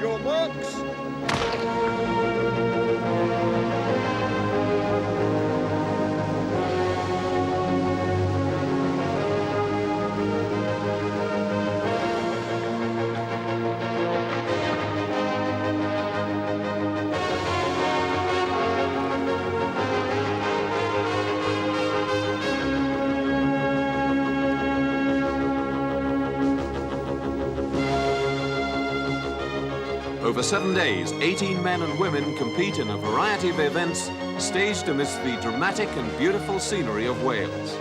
Your marks. Over 7 days, 18 men and women compete in a variety of events staged amidst the dramatic and beautiful scenery of Wales.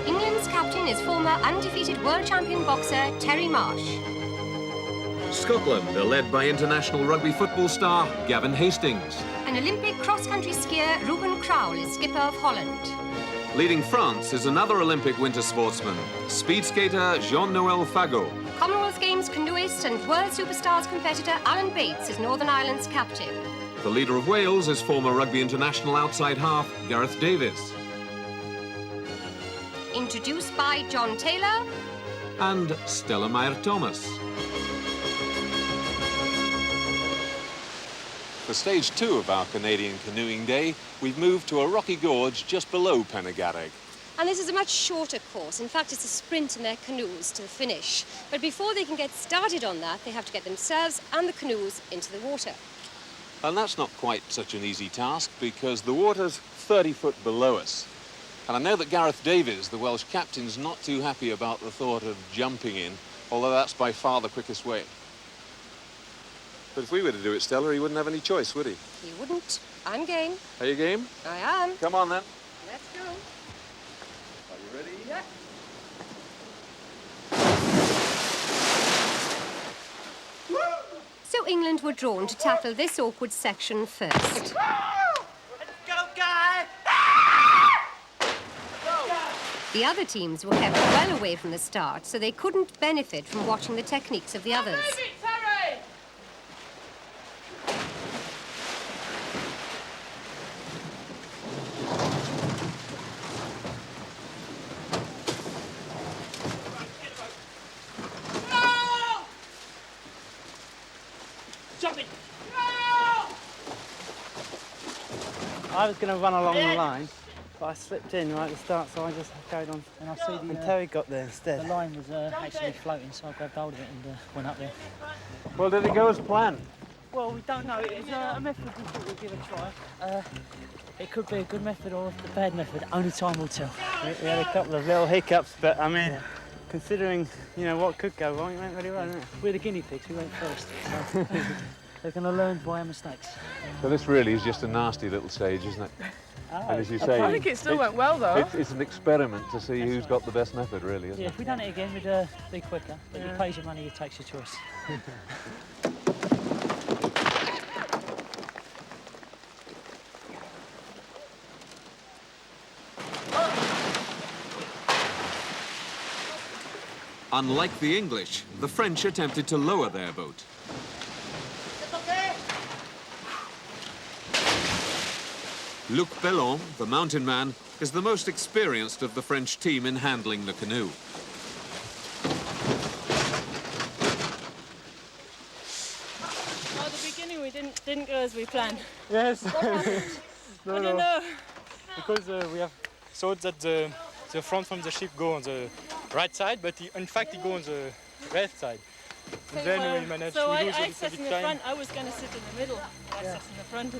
England's captain is former undefeated world champion boxer Terry Marsh. Scotland are led by international rugby football star Gavin Hastings. An Olympic cross-country skier Ruben Kraul is skipper of Holland. Leading France is another Olympic winter sportsman, speed skater Jean-Noël Fagot. Commonwealth Games canoeist and world superstars competitor Alan Bates is Northern Ireland's captain. The leader of Wales is former rugby international outside half Gareth Davies. Introduced by John Taylor And Stella Mae'r-Thomas. For stage 2 of our Canadian canoeing day, we've moved to a rocky gorge just below Pennegarreg. And this is a much shorter course. In fact, it's a sprint in their canoes to the finish. But before they can get started on that, they have to get themselves and the canoes into the water. And that's not quite such an easy task because the water's 30 foot below us. And I know that Gareth Davies, the Welsh captain's not too happy about the thought of jumping in, although that's by far the quickest way. But if we were to do it, Stella, he wouldn't have any choice, would he? He wouldn't. I'm game. Are you game? I am. Come on, then. Let's go. Are you ready? Yeah. So England were drawn to tackle this awkward section first. Let's go, guys! The other teams were kept well away from the start, so they couldn't benefit from watching the techniques of the others. I was going to run along the line, but I slipped in right at the start, so I just carried on. And I see And Terry got there instead. the line was actually floating, so I grabbed hold of it and went up there. Well, did it go as planned? Well, we don't know. It was a method we thought we'd give a try. It could be a good method or a bad method. Only time will tell. We had a couple of little hiccups, but I mean, considering, you know, what could go wrong, it went really well, didn't it? We're the guinea pigs. We went first. So they're going to learn by our mistakes. So this really is just a nasty little stage, isn't it? And as you say, I think it still went well, though. It's an experiment to see who's got the best method, really, isn't Yeah, it? if we'd done it again, we'd be quicker. But you pays your money, you takes your choice. Unlike the English, the French attempted to lower their boat. Luc Bellon, the mountain man, is the most experienced of the French team in handling the canoe. At the beginning, we didn't go as we planned. Yes. I don't know. Because we have thought that the front from the ship go on the right side, but in fact it go on the left side. And then we managed So to I lose a little sat bit in the time. front. I was going to sit in the middle. I sat in the front.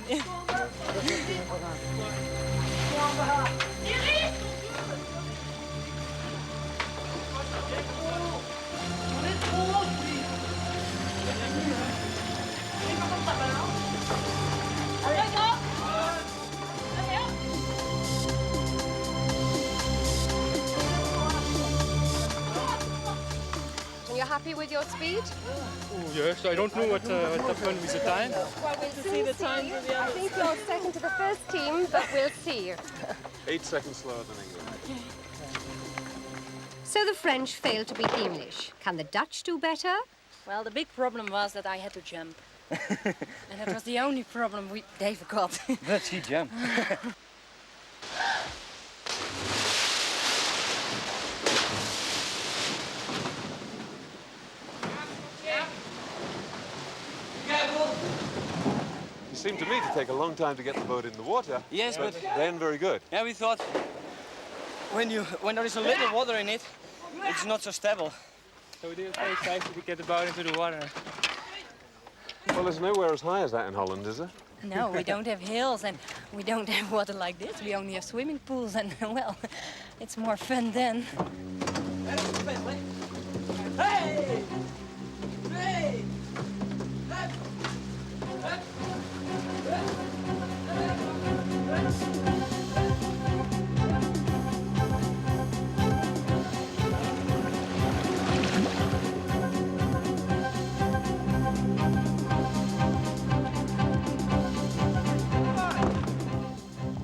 You're happy with your speed? Oh yes, I don't know what happened with the time. Well, we'll see the times of the I others. think you're second to the first team, but we'll see. 8 seconds slower than England. So the French failed to beat the English. Can the Dutch do better? Well, the big problem was that I had to jump. And that was the only problem they forgot. But she jumped. Go! seemed to me to take a long time to get the boat in the water. Yes, but then very good. yeah, we thought when there is a little water in it, it's not so stable. So we did it very fast to get the boat into the water. Well, there's nowhere as high as that in Holland, is there? No, we don't have hills and we don't have water like this. We only have swimming pools and, well, it's more fun then. Hey! Hey!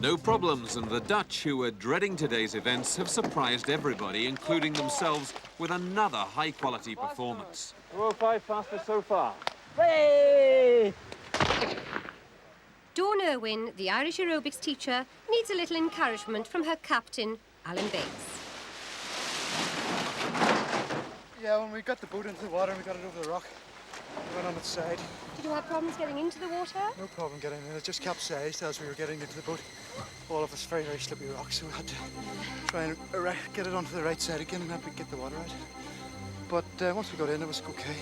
No problems, and the Dutch, who were dreading today's events, have surprised everybody, including themselves, with another high-quality performance. 205 fastest so far. Hey! Dawn Irwin, the Irish aerobics teacher, needs a little encouragement from her captain, Alan Bates. Yeah, when we got the boat into the water, we got it over the rock. We went on its side. Did you have problems getting into the water? No problem getting in. It just capsized as we were getting into the boat. All of us very, very slippery rocks, so we had to try and get it onto the right side again and have to get the water out. But once we got in, it was okay.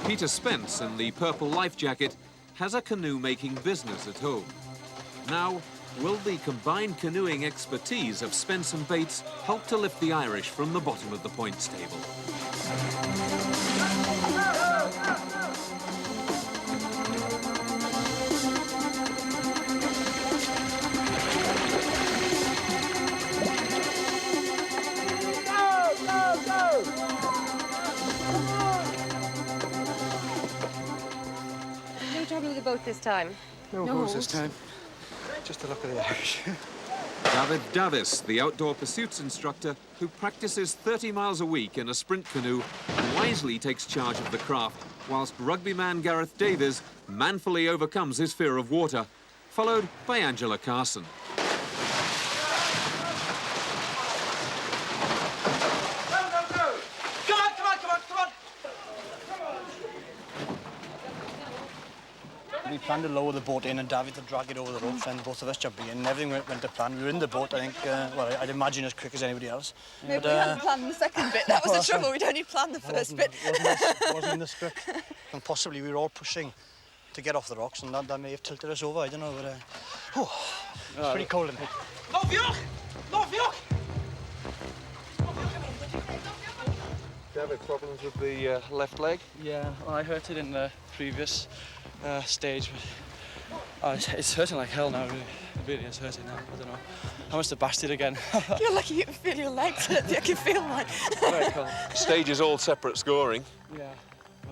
Peter Spence, in the purple life jacket, has a canoe-making business at home. Now, will the combined canoeing expertise of Spence and Bates help to lift the Irish from the bottom of the points table? No trouble with the boat this time? No hose this time. Just a look at the Irish. David Davis, the outdoor pursuits instructor who practices 30 miles a week in a sprint canoe, wisely takes charge of the craft, whilst rugby man Gareth Davies manfully overcomes his fear of water, followed by Angela Carson. We planned to lower the boat in and David to drag it over the ropes and both of us jumping in and everything went to plan. We were in the boat, I think, well, I'd imagine as quick as anybody else. Maybe we hadn't planned the second bit, that was the trouble, we'd only planned the first bit. Wasn't in the script. And possibly we were all pushing to get off the rocks and that may have tilted us over, I don't know, but it's pretty cold in here. David, problems with the left leg? Yeah, well, I hurt it in the previous stage, but it's hurting like hell now, really. It really is hurting now, I don't know. I must have bashed it again. You're lucky you can feel your legs, I can feel mine. Very cool. Stage is all separate scoring. Yeah.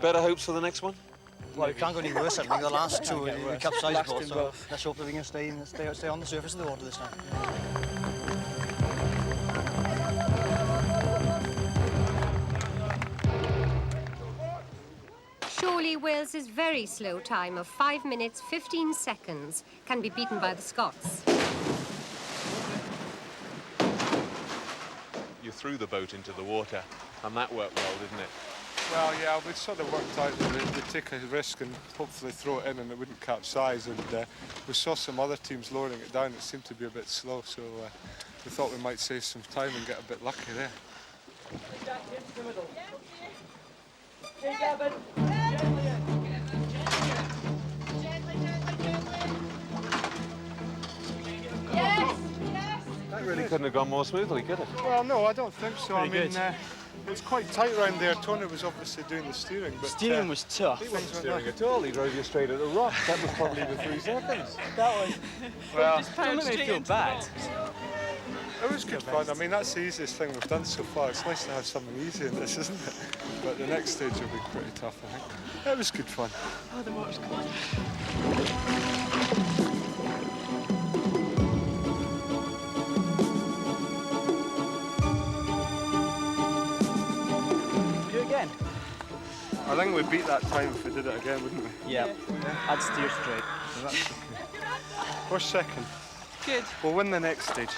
Better hopes for the next one? Well, it can't go any worse, I think. The last two, we capsized both, so let's hope that we can stay on the surface of the water this time. Surely Wales's very slow time of 5 minutes 15 seconds can be beaten by the Scots. You threw the boat into the water, and that worked well, didn't it? Well, yeah, we sort of worked out that we'd take a risk and hopefully throw it in and it wouldn't capsize. And we saw some other teams lowering it down. It seemed to be a bit slow, so we thought we might save some time and get a bit lucky there. That really couldn't have gone more smoothly, could it? Well, no, I don't think so. I mean, good. it was quite tight around there. Tony was obviously doing the steering, but steering was tough. He wasn't steering at all. He drove you straight at the rock. That was probably the 3 seconds. That was... Well, don't let me feel bad. It was good fun. I mean, that's the easiest thing we've done so far. It's nice to have something easy in this, isn't it? But the next stage will be pretty tough, I think. It was good fun. Oh, the water's cold. Do it again? I think we'd beat that time if we did it again, wouldn't we? Yeah. I'd steer straight. So that's okay. What's second? Good. We'll win the next stage.